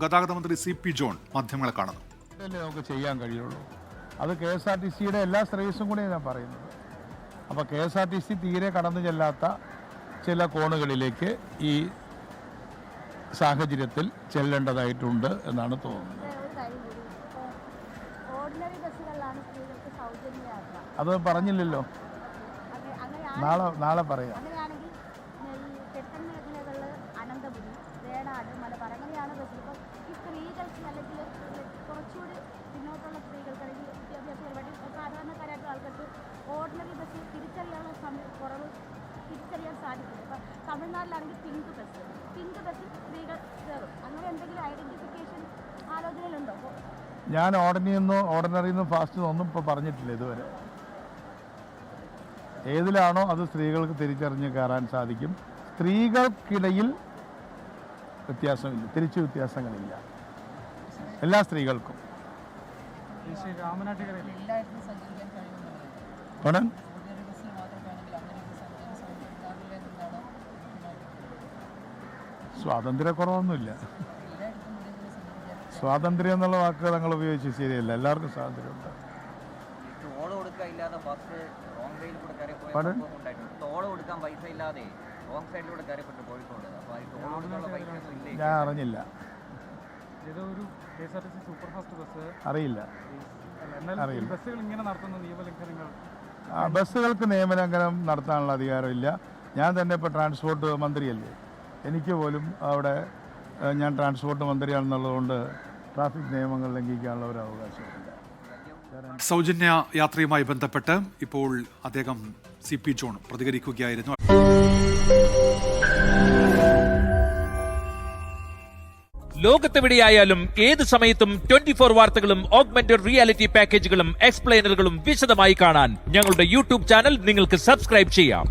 ഗതാഗത മന്ത്രി CP. John മാധ്യമങ്ങളെ കാണുന്നു. നമുക്ക് ചെയ്യാൻ കഴിയുള്ളൂ. അത് KSRTCയുടെ എല്ലാ സർവീസും കൂടെ ഞാൻ പറയുന്നത്. അപ്പോൾ KSRTC തീരെ കടന്നു ചെല്ലാത്ത ചില കോണുകളിലേക്ക് ഈ സാഹചര്യത്തിൽ ചെല്ലേണ്ടതായിട്ടുണ്ട് എന്നാണ് തോന്നുന്നത്. അത് പറഞ്ഞില്ലല്ലോ, നാളെ പറയാം. ഓർഡിനറി ബസ്സിൽ തിരിച്ചറിയാൻ സാധിക്കില്ല. ഇപ്പം തമിഴ്നാട്ടിലാണെങ്കിൽ പിങ്ക് ബസ്സിൽ സ്ത്രീകൾ കയറും. അങ്ങനെ എന്തെങ്കിലും ഐഡന്റിഫിക്കേഷൻ ആലോചനയിലുണ്ടോ? ഞാൻ ഓർഡിനറിന്ന് ഫാസ്റ്റ് ഒന്നും ഇപ്പോൾ പറഞ്ഞിട്ടില്ല ഇതുവരെ. ഏതിലാണോ അത് സ്ത്രീകൾക്ക് തിരിച്ചറിഞ്ഞ് കയറാൻ സാധിക്കും. സ്ത്രീകൾക്കിടയിൽ വ്യത്യാസമില്ല, തിരിച്ചു വ്യത്യാസങ്ങളില്ല, എല്ലാ സ്ത്രീകൾക്കും. സ്വാതന്ത്ര്യക്കുറവൊന്നുമില്ല. സ്വാതന്ത്ര്യം എന്നുള്ള വാക്ക് തങ്ങൾ ഉപയോഗിച്ച് ശരിയല്ല. എല്ലാവർക്കും സ്വാതന്ത്ര്യമുണ്ട്. ഞാൻ അറിഞ്ഞില്ല, അറിയില്ല. ബസ്സുകൾക്ക് നിയമലംഘനം നടത്താനുള്ള അധികാരമില്ല. ഞാൻ തന്നെ ഇപ്പോൾ ട്രാൻസ്പോർട്ട് മന്ത്രിയല്ലേ, എനിക്ക് പോലും അവിടെ ഞാൻ ട്രാൻസ്പോർട്ട് മന്ത്രിയാണെന്നുള്ളതുകൊണ്ട് ട്രാഫിക് നിയമങ്ങൾ ലംഘിക്കാനുള്ള ഒരു അവകാശമില്ല. സൗജന്യ യാത്രയുമായി ബന്ധപ്പെട്ട് ഇപ്പോൾ അദ്ദേഹം സി.പി. ജോൺ പ്രതികരിക്കുകയായിരുന്നു. ലോകത്തെവിടെയായാലും ഏത് സമയത്തും 24 വാർത്തകളും ഓഗ്മെന്റഡ് റിയാലിറ്റി പാക്കേജുകളും എക്സ്പ്ലെയിനറുകളും വിശദമായി കാണാൻ ഞങ്ങളുടെ യൂട്യൂബ് ചാനൽ നിങ്ങൾക്ക് സബ്സ്ക്രൈബ് ചെയ്യാം.